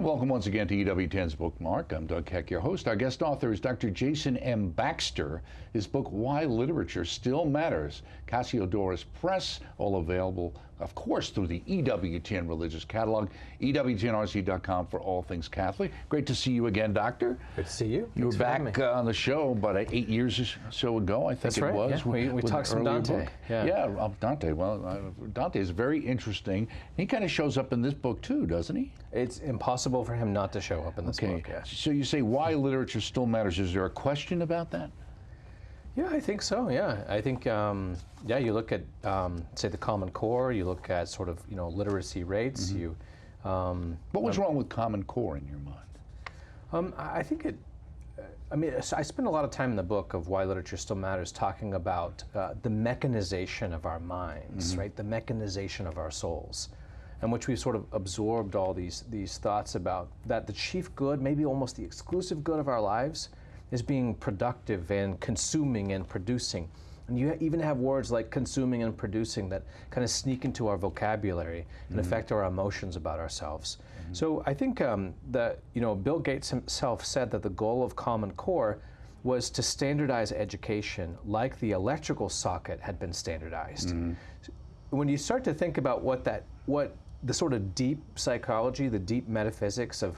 Welcome once again to EWTN's Bookmark. I'm Doug Keck, your host. Our guest author is Dr. Jason M. Baxter. His book, Why Literature Still Matters, Cassiodorus Press, all available, of course, through the EWTN Religious Catalog, EWTNRC.com for all things Catholic. Great to see you again, Doctor. Good to see you. You were back on the show about 8 years or so ago, I think. That's it right. was. Yeah. We talked some Dante. Book. Yeah, Dante. Well, Dante is very interesting. He kind of shows up in this book too, doesn't he? It's impossible for him not to show up in this book. Yeah. So you say why literature still matters. Is there a question about that? Yeah, I think so. Yeah, I think you look at say the Common Core. You look at sort of literacy rates. Mm-hmm. What was wrong with Common Core in your mind? I think it. I mean, I spend a lot of time in the book of Why Literature Still Matters talking about the mechanization of our minds, right? The mechanization of our souls, in which we've sort of absorbed all these thoughts about that the chief good, maybe almost the exclusive good of our lives, is being productive and consuming and producing. And you even have words like consuming and producing that kind of sneak into our vocabulary and affect our emotions about ourselves. So I think that Bill Gates himself said that the goal of Common Core was to standardize education like the electrical socket had been standardized. When you start to think about what the sort of deep psychology, the deep metaphysics of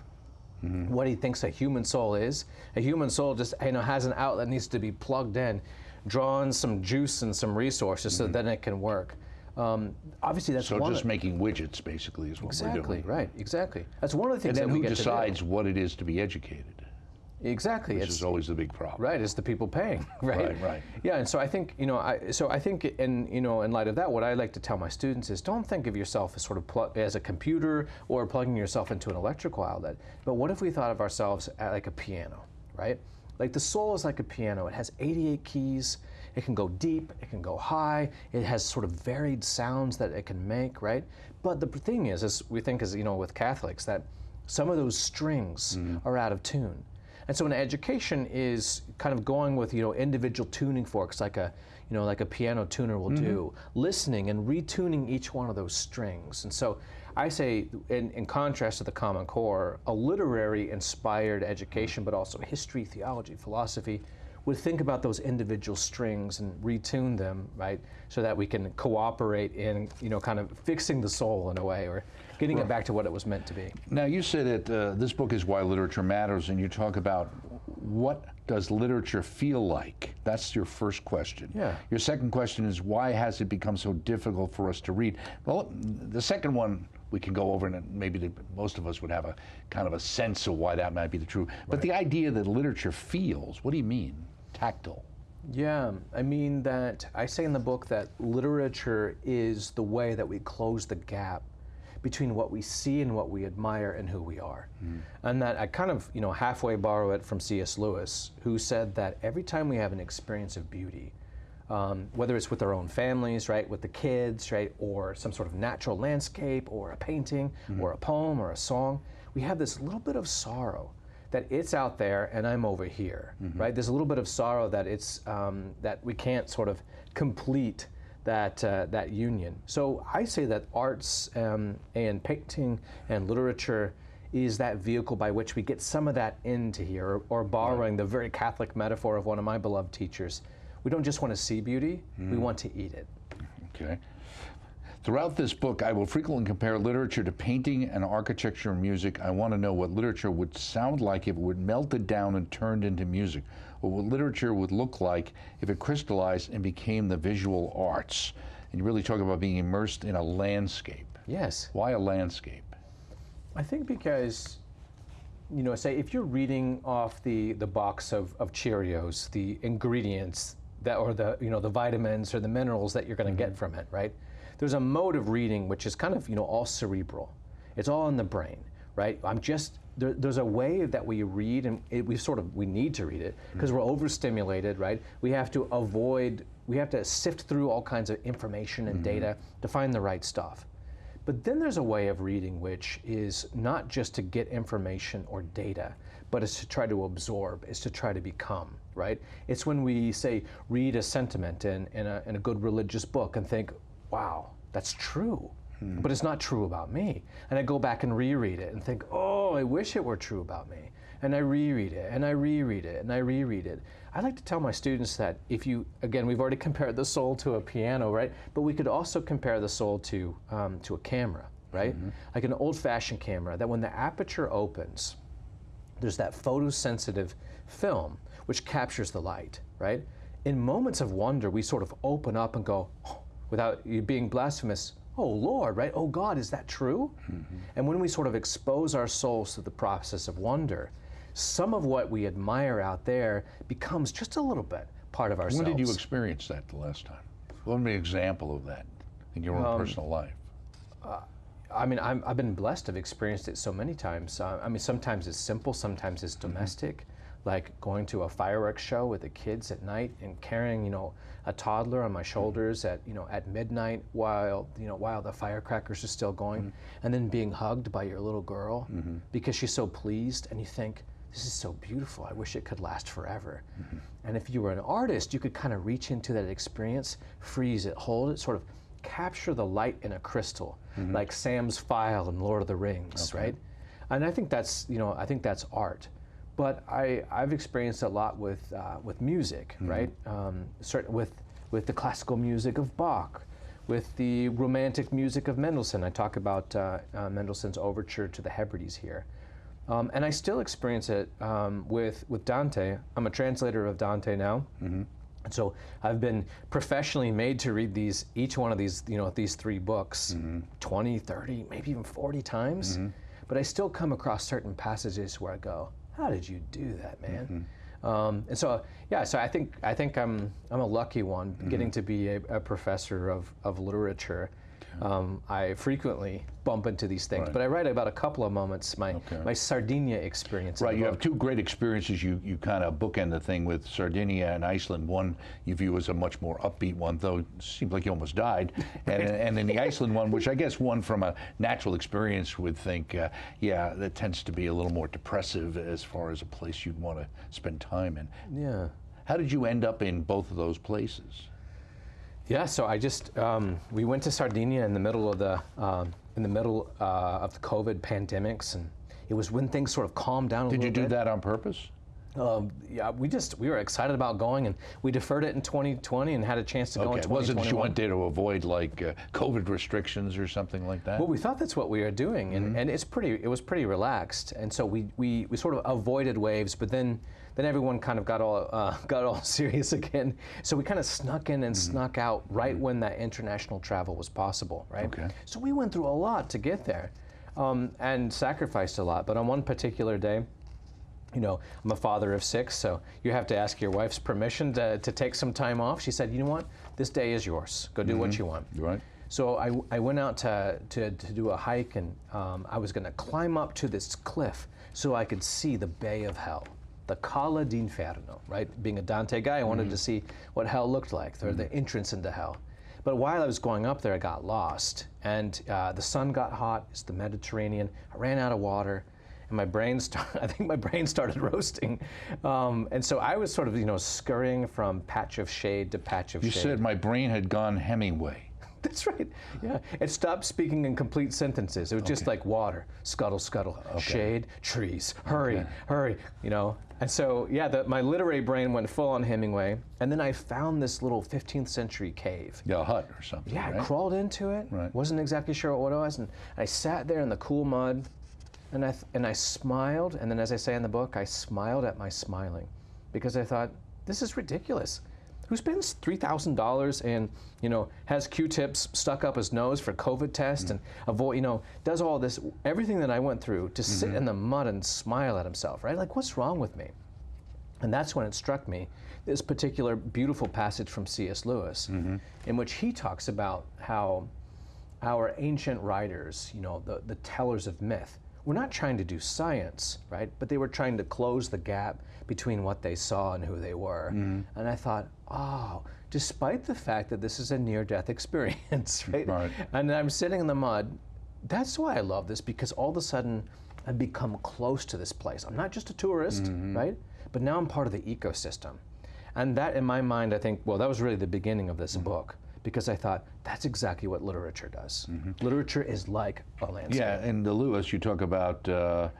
what he thinks a human soul is, a human soul just has an outlet that needs to be plugged in, draw in some juice and some resources so that then it can work. Obviously, that's so just making widgets basically is what we're doing. Exactly, right, exactly. That's one of the things and then that we who get decides to do. What it is to be educated? Exactly, which is always the big problem. Right, it's the people paying, right? Right. Yeah, and so I think I think in light of that, what I like to tell my students is don't think of yourself as sort of as a computer or plugging yourself into an electrical outlet. But what if we thought of ourselves like a piano, right? Like the soul is like a piano. It has 88 keys. It can go deep. It can go high. It has sort of varied sounds that it can make, right? But the thing is, as we think, with Catholics, that some of those strings are out of tune. And so an education is kind of going with individual tuning forks like a piano tuner will do, listening and retuning each one of those strings. And so I say, in contrast to the Common Core, a literary inspired education, but also history, theology, philosophy, would think about those individual strings and retune them, right, so that we can cooperate in kind of fixing the soul in a way, or getting it back to what it was meant to be. Now, you said that this book is Why Literature Matters, and you talk about what does literature feel like? That's your first question. Yeah. Your second question is, why has it become so difficult for us to read? Well, the second one we can go over, and maybe most of us would have a kind of a sense of why that might be the truth. But the idea that literature feels, what do you mean? Tactile. Yeah, I mean that I say in the book that literature is the way that we close the gap between what we see and what we admire and who we are. And that I kind of, halfway borrow it from C.S. Lewis, who said that every time we have an experience of beauty, whether it's with our own families, right, with the kids, right, or some sort of natural landscape, or a painting, or a poem, or a song, we have this little bit of sorrow that it's out there and I'm over here, right? There's a little bit of sorrow that it's that we can't sort of complete that union. So I say that arts and painting and literature is that vehicle by which we get some of that into here, or borrowing the very Catholic metaphor of one of my beloved teachers, we don't just want to see beauty, we want to eat it. Okay. Throughout this book, I will frequently compare literature to painting and architecture and music. I want to know what literature would sound like if it would melted down and turned into music, or what literature would look like if it crystallized and became the visual arts. And you really talk about being immersed in a landscape. Yes. Why a landscape? I think because, say if you're reading off the box of Cheerios, the ingredients or the vitamins or the minerals that you're going to get from it, right? There's a mode of reading which is kind of all cerebral. It's all in the brain, right? There's a way that we read, and we need to read it because we're overstimulated, right? We have to sift through all kinds of information and data to find the right stuff. But then there's a way of reading which is not just to get information or data, but it's to try to absorb, it's to try to become, right? It's when we say read a sentiment in a good religious book and think, wow, that's true. but it's not true about me. And I go back and reread it and think, oh, I wish it were true about me. And I reread it, and I reread it, and I reread it. I like to tell my students that if you, again, we've already compared the soul to a piano, right? But we could also compare the soul to a camera, right? Like an old-fashioned camera, that when the aperture opens, there's that photosensitive film which captures the light, right? In moments of wonder, we sort of open up and go, oh, without you being blasphemous, oh Lord, right? Oh God, is that true? And when we sort of expose our souls to the process of wonder, some of what we admire out there becomes just a little bit part of ourselves. When did you experience that the last time? What would be an example of that in your own personal life? I mean, I've been blessed to have experienced it so many times. I mean, sometimes it's simple, sometimes it's domestic, like going to a fireworks show with the kids at night and carrying, you know, a toddler on my shoulders at, you know, at midnight while the firecrackers are still going, and then being hugged by your little girl because she's so pleased, and you think, this is so beautiful, I wish it could last forever. And if you were an artist, you could kind of reach into that experience, freeze it, hold it, sort of capture the light in a crystal, like Sam's file in Lord of the Rings, right? And I think that's, you know, I think that's art. But I've experienced a lot with music, right? With the classical music of Bach, with the romantic music of Mendelssohn. I talk about Mendelssohn's Overture to the Hebrides here. And I still experience it with Dante. I'm a translator of Dante now. And so I've been professionally made to read each one of these, you know, these 3 books 20, 30, maybe even 40 times. But I still come across certain passages where I go, how did you do that, man? And so, yeah, so I think I'm a lucky one getting to be a professor of literature. I frequently bump into these things, but I write about a couple of moments, my Sardinia experience. Right, you have 2 great experiences. You kind of bookend the thing with Sardinia and Iceland. One you view as a much more upbeat one, though it seems like you almost died. And in the Iceland one, which I guess one from a natural experience would think, yeah, that tends to be a little more depressive as far as a place you'd want to spend time in. Yeah. How did you end up in both of those places? Yeah, so I just we went to Sardinia in the middle of the COVID pandemics, and it was when things sort of calmed down a little bit. Did you do that on purpose? Yeah, we were excited about going, and we deferred it in 2020 and had a chance to go in 2021. Wasn't you went there to avoid like COVID restrictions or something like that? Well, we thought that's what we were doing, and it was pretty relaxed, and so we sort of avoided waves, but then everyone kind of got all serious again. So we kind of snuck in and snuck out right when that international travel was possible, right? Okay. So we went through a lot to get there, and sacrificed a lot. But on one particular day, you know, I'm a father of 6, so you have to ask your wife's permission to take some time off. She said, you know what, this day is yours. Go do what you want. Right. So I went out to do a hike, and I was going to climb up to this cliff so I could see the Bay of Hell, the Cala d'Inferno, right? Being a Dante guy, I wanted to see what hell looked like, or the entrance into hell. But while I was going up there, I got lost, and the sun got hot. It's the Mediterranean. I ran out of water, and my brain I think my brain started roasting, and so I was sort of, you know, scurrying from patch of shade to patch of shade. You said my brain had gone Hemingway. That's right. Yeah, it stopped speaking in complete sentences. It was just like water, scuttle, scuttle, shade, trees, hurry, hurry. You know. And so, yeah, my literary brain went full on Hemingway, and then I found this little 15th century cave. Yeah, a hut or something. Yeah, right? I crawled into it. Right. Wasn't exactly sure what it was, and I sat there in the cool mud, and I smiled, and then, as I say in the book, I smiled at my smiling, because I thought, this is ridiculous. Who spends $3,000 and, you know, has Q-tips stuck up his nose for COVID test and avoid, you know, does all this, everything that I went through to sit in the mud and smile at himself, right? Like, what's wrong with me? And that's when it struck me, this particular beautiful passage from C.S. Lewis, in which he talks about how our ancient writers, you know, the tellers of myth, were not trying to do science, right? But they were trying to close the gap between what they saw and who they were. And I thought, oh, despite the fact that this is a near-death experience, right? And I'm sitting in the mud, that's why I love this, because all of a sudden I've become close to this place. I'm not just a tourist, right? But now I'm part of the ecosystem. And that, in my mind, I think, well, that was really the beginning of this book, because I thought that's exactly what literature does. Literature is like a landscape. Yeah, in the Lewis, you talk about the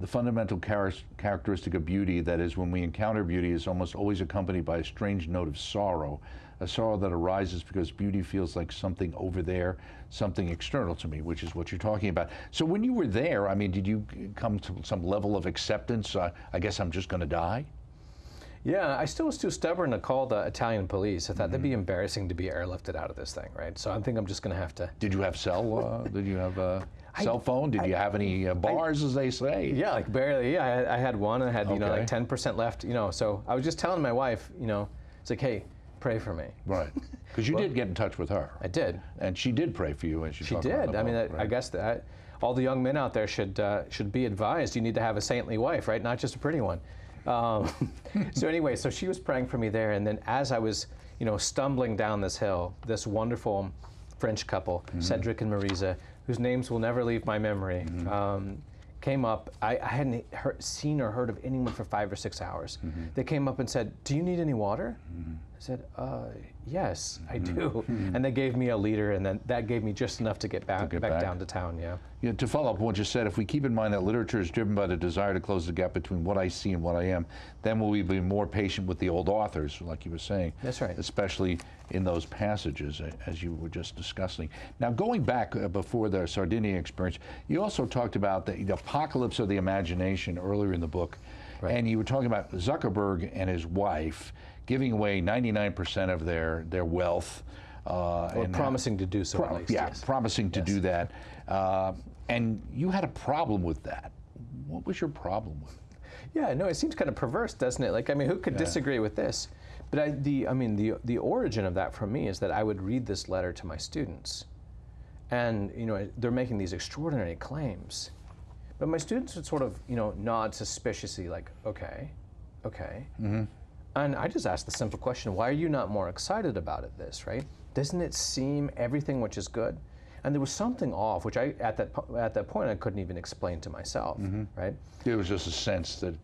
fundamental characteristic of beauty, that is, when we encounter beauty, is almost always accompanied by a strange note of sorrow, a sorrow that arises because beauty feels like something over there, something external to me, which is what you're talking about. So when you were there, I mean, did you come to some level of acceptance? I guess I'm just going to die? Yeah, I still was too stubborn to call the Italian police. I thought that'd be embarrassing to be airlifted out of this thing, right? So I think I'm just going to have to. Did you have did you have a cell phone? Did you have any bars, as they say? Yeah, like barely. Yeah, I had one. I had Okay. like 10% left. So I was just telling my wife, it's like, hey, pray for me. Right, because you did get in touch with her. I did, and she did pray for you, as you she talk about did. the I mean, book, right? I guess that all the young men out there should be advised. You need to have a saintly wife, right? Not just a pretty one. So anyway, so she was praying for me there, and then as I was, stumbling down this hill, this wonderful French couple, Cedric and Marisa, whose names will never leave my memory, came up. I hadn't seen or heard of anyone for 5 or 6 hours. They came up and said, "Do you need any water?" I said, "Yes, I do." And they gave me a liter, and then that gave me just enough to get back down to town. Yeah. Yeah, to follow up on what you said, if we keep in mind that literature is driven by the desire to close the gap between what I see and what I am, then will we be more patient with the old authors, like you were saying? That's right. Especially in those passages, as you were just discussing. Now, going back before the Sardinia experience, you also talked about the apocalypse of the imagination earlier in the book. Right. And you were talking about Zuckerberg and his wife giving away 99% of their wealth. Or promising to do so, at least. Yeah, yes. promising to do that. And you had a problem with that. What was your problem with it? Yeah, no, it seems kind of perverse, doesn't it? Like, I mean, who could disagree with this? But the origin of that for me is that I would read this letter to my students, and they're making these extraordinary claims, but my students would sort of nod suspiciously, like, okay. And I just asked the simple question: why are you not more excited about this? Right? Doesn't it seem everything which is good? And there was something off, which I at that point I couldn't even explain to myself. Right? It was just a sense that.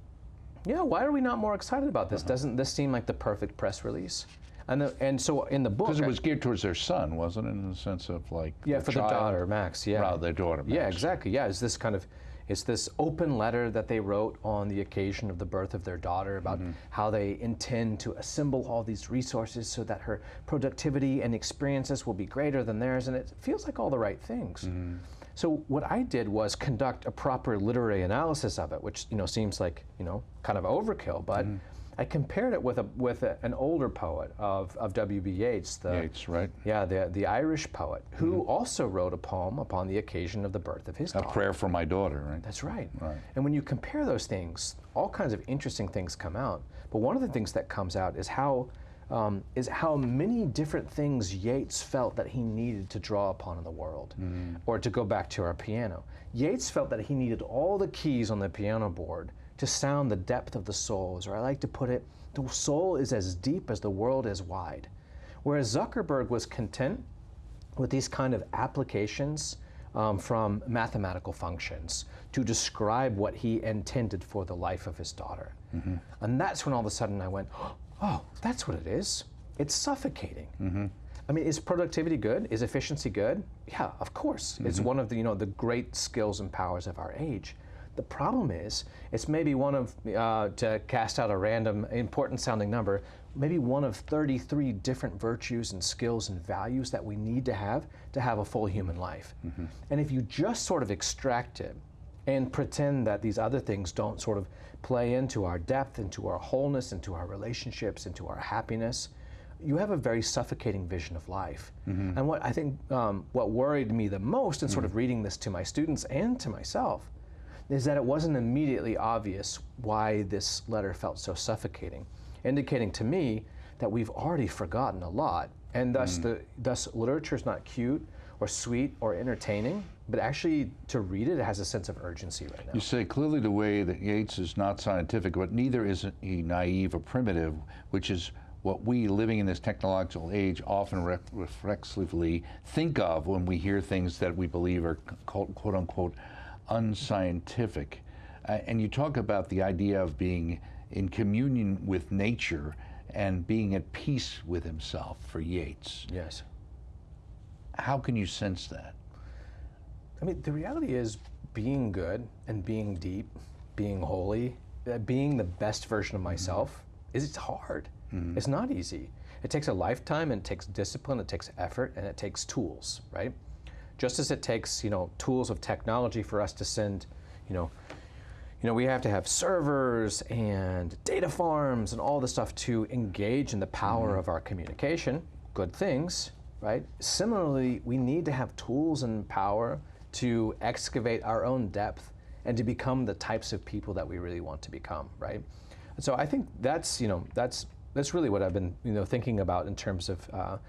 Yeah, why are we not more excited about this? Doesn't this seem like the perfect press release? And so in the book, because it was geared towards their son, wasn't it? In the sense of like for the daughter Max. Yeah, rather their daughter Max. Yeah, exactly. Yeah, it's this open letter that they wrote on the occasion of the birth of their daughter about how they intend to assemble all these resources so that her productivity and experiences will be greater than theirs, and it feels like all the right things. So what I did was conduct a proper literary analysis of it, which seems like kind of overkill, but I compared it with an older poet of W.B. Yeats. Yeats, right? Yeah, the Irish poet, who also wrote a poem upon the occasion of the birth of his daughter. A prayer for my daughter, right? That's right. Right. And when you compare those things, all kinds of interesting things come out. But one of the things that comes out is how many different things Yeats felt that he needed to draw upon in the world. Or to go back to our piano, Yeats felt that he needed all the keys on the piano board to sound the depth of the soul, or I like to put it, the soul is as deep as the world is wide. Whereas Zuckerberg was content with these kind of applications from mathematical functions to describe what he intended for the life of his daughter. And that's when all of a sudden I went, oh, that's what it is. It's suffocating. I mean, is productivity good? Is efficiency good? Yeah, of course. It's one of the great skills and powers of our age. The problem is, it's maybe one of, to cast out a random important sounding number, maybe one of 33 different virtues and skills and values that we need to have a full human life. And if you just sort of extract it and pretend that these other things don't sort of play into our depth, into our wholeness, into our relationships, into our happiness, you have a very suffocating vision of life. And what I think, what worried me the most in sort of reading this to my students and to myself is that it wasn't immediately obvious why this letter felt so suffocating, indicating to me that we've already forgotten a lot, and thus literature is not cute or sweet or entertaining, but actually to read it has a sense of urgency right now. You say clearly the way that Yeats is not scientific, but neither is he naive or primitive, which is what we living in this technological age often reflexively think of when we hear things that we believe are quote unquote unscientific. And you talk about the idea of being in communion with nature and being at peace with himself for Yeats. Yes. how can you sense that? I mean, the reality is being good and being deep, being holy, being the best version of myself, it's hard. It's not easy. It takes a lifetime, and it takes discipline, it takes effort, and it takes tools, right? Just as it takes, tools of technology for us to send, we have to have servers and data farms and all this stuff to engage in the power of our communication, good things, right? Similarly, we need to have tools and power to excavate our own depth and to become the types of people that we really want to become, right? And so I think that's really what I've been, thinking about in terms of,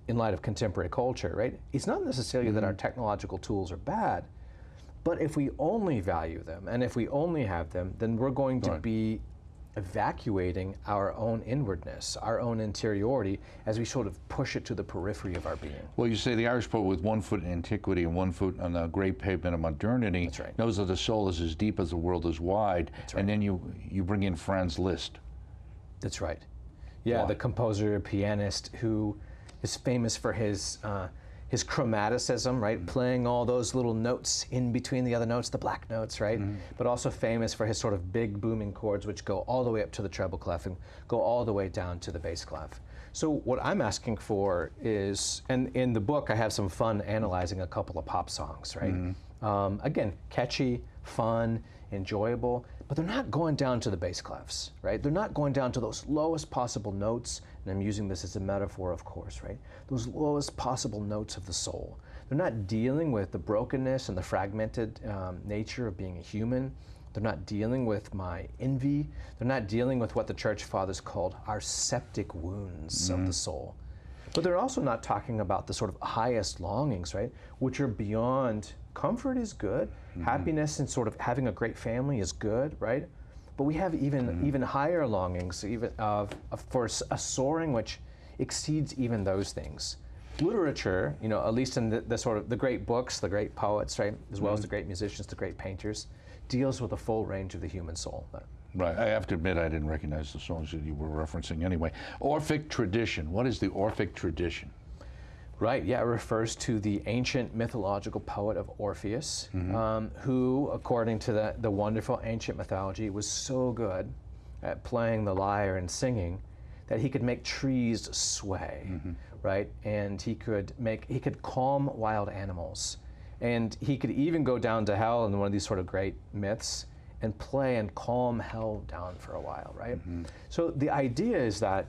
in light of contemporary culture, right? It's not necessarily that our technological tools are bad, but if we only value them and if we only have them, then we're going to be evacuating our own inwardness, our own interiority, as we sort of push it to the periphery of our being. Well, you say the Irish poet with 1 foot in antiquity and 1 foot on the great pavement of modernity knows that the soul is as deep as the world is wide, and then you bring in Franz Liszt. That's right. Yeah, the composer, pianist, who is famous for his chromaticism, right? Playing all those little notes in between the other notes, the black notes, right? But also famous for his sort of big booming chords, which go all the way up to the treble clef and go all the way down to the bass clef. So what I'm asking for is, and in the book I have some fun analyzing a couple of pop songs, right? Again, catchy, fun, enjoyable, but they're not going down to the bass clefs, right? They're not going down to those lowest possible notes, and I'm using this as a metaphor, of course, right? Those lowest possible notes of the soul. They're not dealing with the brokenness and the fragmented nature of being a human. They're not dealing with my envy. They're not dealing with what the church fathers called our septic wounds of the soul. But they're also not talking about the sort of highest longings, right? Which are beyond. Comfort is good. Happiness and sort of having a great family is good, right? But we have even higher longings, even for a soaring which exceeds even those things. Literature, at least in the sort of the great books, the great poets, right, as well as the great musicians, the great painters, deals with a full range of the human soul. Right. I have to admit I didn't recognize the songs that you were referencing anyway. Orphic tradition. What is the Orphic tradition? Right, yeah, it refers to the ancient mythological poet of Orpheus, who, according to the wonderful ancient mythology, was so good at playing the lyre and singing that he could make trees sway, right? And he could calm wild animals. And he could even go down to hell in one of these sort of great myths and play and calm hell down for a while, right? So the idea is that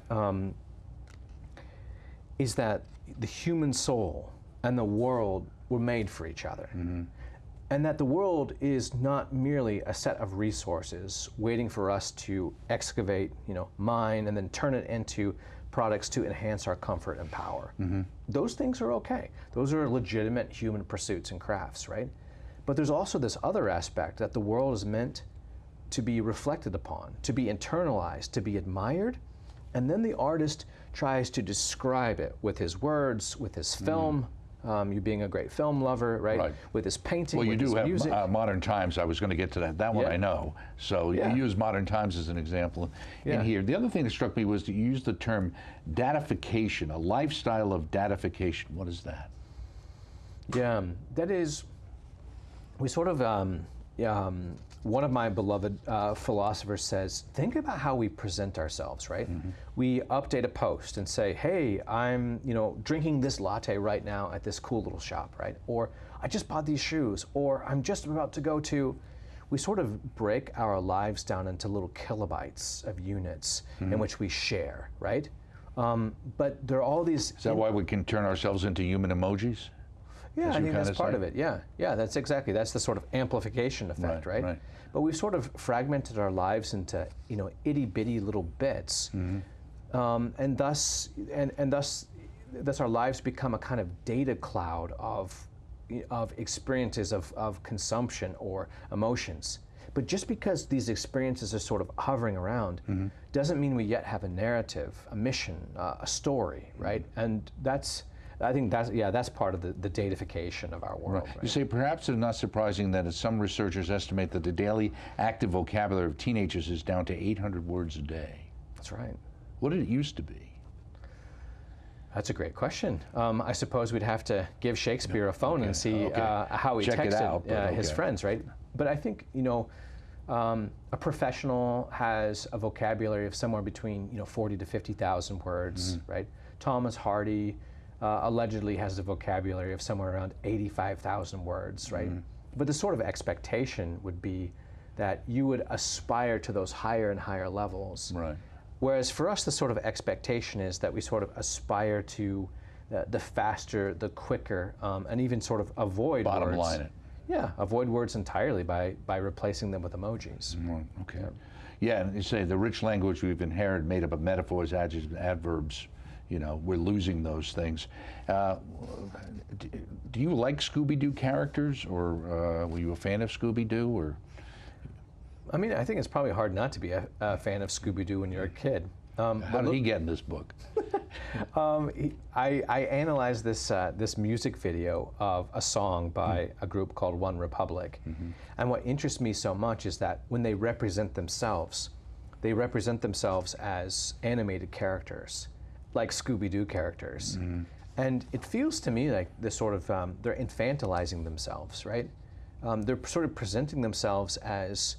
the human soul and the world were made for each other. And that the world is not merely a set of resources waiting for us to excavate, mine, and then turn it into products to enhance our comfort and power. Those things are okay. Those are legitimate human pursuits and crafts, right? But there's also this other aspect that the world is meant to be reflected upon, to be internalized, to be admired, and then the artist tries to describe it with his words, with his film, you being a great film lover, right? With his painting, well, with his music. Well, you do have Modern Times. I was going to get to that. That one I know. So you use Modern Times as an example in here. The other thing that struck me was that you used the term datification, a lifestyle of datification. What is that? Yeah, that is, we sort of, one of my beloved philosophers says, think about how we present ourselves, right? We update a post and say, hey, I'm drinking this latte right now at this cool little shop, right? Or I just bought these shoes, or I'm just about to go to. We sort of break our lives down into little kilobytes of units in which we share, right? But there are all these. Is that why we can turn ourselves into human emojis? Yeah, I think that's part of it. Yeah, that's the sort of amplification effect, right? But we've sort of fragmented our lives into itty bitty little bits, and thus our lives become a kind of data cloud of experiences of consumption or emotions. But just because these experiences are sort of hovering around, doesn't mean we yet have a narrative, a mission, a story, right? And I think that's part of the datification of our world. Right. You say perhaps it's not surprising that some researchers estimate that the daily active vocabulary of teenagers is down to 800 words a day. That's right. What did it used to be? That's a great question. I suppose we'd have to give Shakespeare a phone and see how he Check it out, texted his friends, right? But I think, a professional has a vocabulary of somewhere between 40 to 50,000 words, right? Thomas Hardy allegedly has a vocabulary of somewhere around 85,000 words, right? But the sort of expectation would be that you would aspire to those higher and higher levels. Right. Whereas for us, the sort of expectation is that we sort of aspire to the faster, the quicker, and even sort of avoid Bottom words. line it. Yeah, avoid words entirely by replacing them with emojis. Okay. Yeah, and you say the rich language we've inherited made up of metaphors, adjectives, adverbs, we're losing those things. Do you like Scooby-Doo characters, or were you a fan of Scooby-Doo, or? I mean, I think it's probably hard not to be a fan of Scooby-Doo when you're a kid. How did he get in this book? I analyzed this music video of a song by a group called One Republic. And what interests me so much is that when they represent themselves as animated characters, like Scooby-Doo characters. And it feels to me like this sort of, they're infantilizing themselves, right? They're sort of presenting themselves as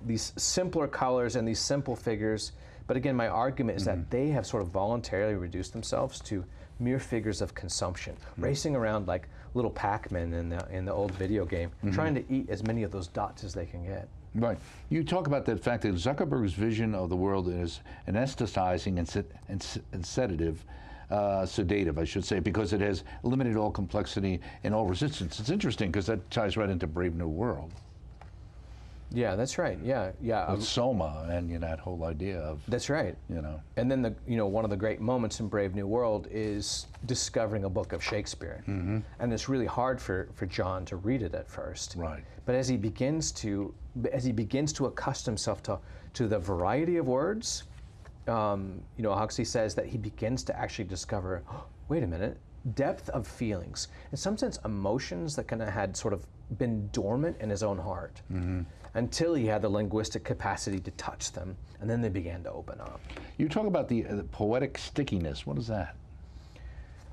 these simpler colors and these simple figures. But again, my argument is that they have sort of voluntarily reduced themselves to mere figures of consumption, racing around like little Pac-Man in the old video game, trying to eat as many of those dots as they can get. Right. You talk about the fact that Zuckerberg's vision of the world is anesthetizing and sedative, I should say, because it has eliminated all complexity and all resistance. It's interesting because that ties right into Brave New World. Yeah, that's right. Yeah. With Soma and that whole idea of. That's right. And then one of the great moments in Brave New World is discovering a book of Shakespeare, and it's really hard for John to read it at first. Right. But as he begins to accustom himself to the variety of words, Huxley says that he begins to actually discover, wait a minute, depth of feelings, in some sense emotions that kind of had sort of been dormant in his own heart. Until he had the linguistic capacity to touch them, and then they began to open up. You talk about the poetic stickiness. What is that?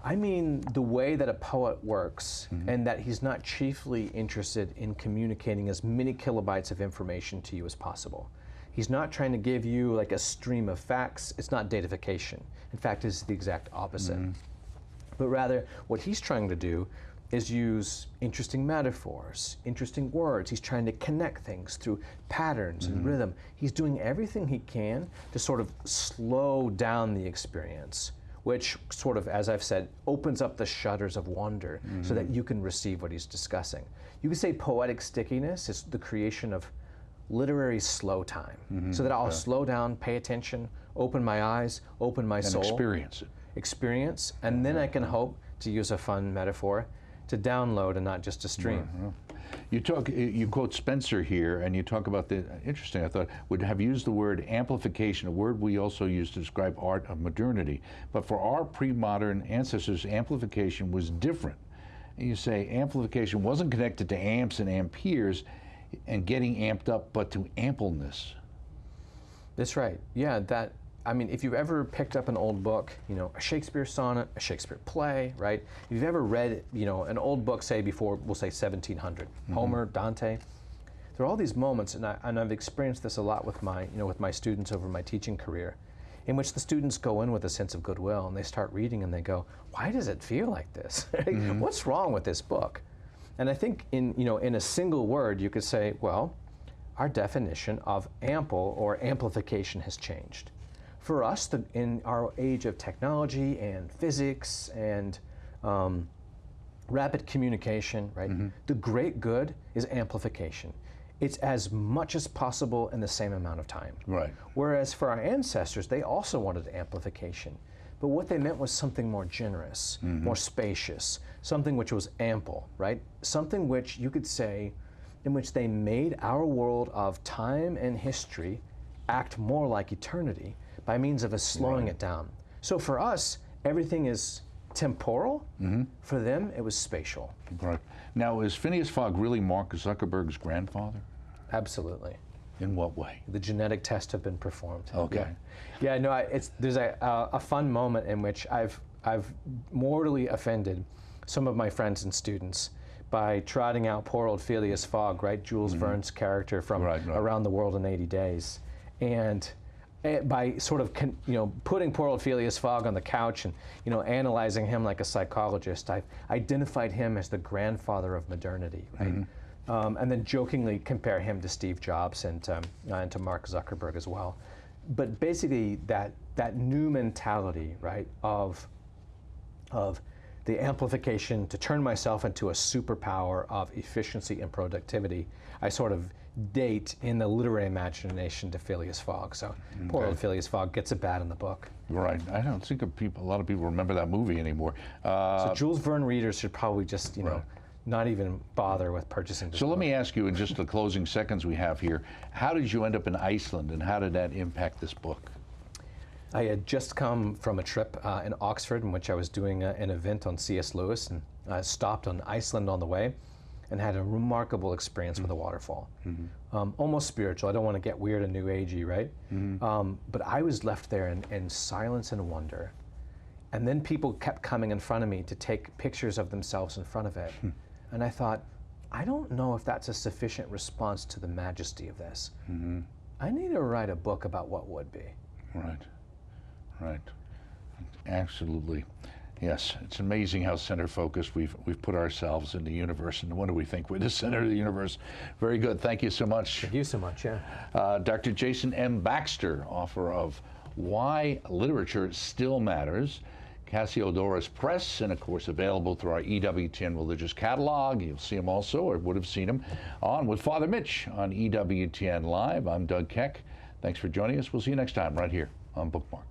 I mean, the way that a poet works, and that he's not chiefly interested in communicating as many kilobytes of information to you as possible. He's not trying to give you like a stream of facts. It's not datification. In fact, it's the exact opposite. But rather, what he's trying to do is use interesting metaphors, interesting words. He's trying to connect things through patterns and rhythm. He's doing everything he can to sort of slow down the experience, which sort of, as I've said, opens up the shutters of wonder so that you can receive what he's discussing. You could say poetic stickiness is the creation of literary slow time, so that I'll slow down, pay attention, open my eyes, open my soul. And experience it. And then I can hope, to use a fun metaphor, to download and not just to stream. You quote Spencer here, and you talk about interesting, I thought, would have used the word amplification, a word we also use to describe art of modernity. But for our pre-modern ancestors, amplification was different. And you say amplification wasn't connected to amps and amperes and getting amped up, but to ampleness. That's right. Yeah, I mean, if you've ever picked up an old book, a Shakespeare sonnet, a Shakespeare play, right? If you've ever read, an old book, say before, we'll say 1700, Homer, Dante, there are all these moments, and I've experienced this a lot with my students over my teaching career, in which the students go in with a sense of goodwill, and they start reading, and they go, "Why does it feel like this? What's wrong with this book?" And I think in a single word, you could say, well, our definition of ample or amplification has changed. For us, in our age of technology and physics and rapid communication, right? The great good is amplification. It's as much as possible in the same amount of time. Right. Whereas for our ancestors, they also wanted amplification. But what they meant was something more generous, more spacious, something which was ample, right? Something which you could say, in which they made our world of time and history act more like eternity by means of slowing it down. So for us, everything is temporal. For them, it was spatial. Right. Now, is Phineas Fogg really Mark Zuckerberg's grandfather? Absolutely. In what way? The genetic tests have been performed. Okay. Yeah, no, there's a fun moment in which I've mortally offended some of my friends and students by trotting out poor old Phileas Fogg, right? Jules Verne's character from Around the World in 80 Days. And by sort of, putting poor old Phileas Fogg on the couch and, analyzing him like a psychologist, I've identified him as the grandfather of modernity, right? And then jokingly compare him to Steve Jobs and to Mark Zuckerberg as well. But basically that new mentality, right, of the amplification to turn myself into a superpower of efficiency and productivity, I sort of date in the literary imagination to Phileas Fogg. So poor old Phileas Fogg gets it bad in the book. Right. I don't think a lot of people remember that movie anymore. So Jules Verne readers should probably just, not even bother with purchasing this book. Let me ask you, in just the closing seconds we have here, how did you end up in Iceland, and how did that impact this book? I had just come from a trip in Oxford in which I was doing an event on C.S. Lewis, and I stopped on Iceland on the way and had a remarkable experience with a waterfall. Almost spiritual. I don't want to get weird and new agey, right? But I was left there in silence and wonder. And then people kept coming in front of me to take pictures of themselves in front of it. And I thought, I don't know if that's a sufficient response to the majesty of this. I need to write a book about what would be. Right. Absolutely. Yes, it's amazing how center-focused we've put ourselves in the universe, and when do we think we're the center of the universe? Very good. Thank you so much. Thank you so much, Dr. Jason M. Baxter, author of Why Literature Still Matters, Cassiodorus Press, and of course available through our EWTN religious catalog. You'll see him also, or would have seen him, on with Father Mitch on EWTN Live. I'm Doug Keck. Thanks for joining us. We'll see you next time right here on Bookmark.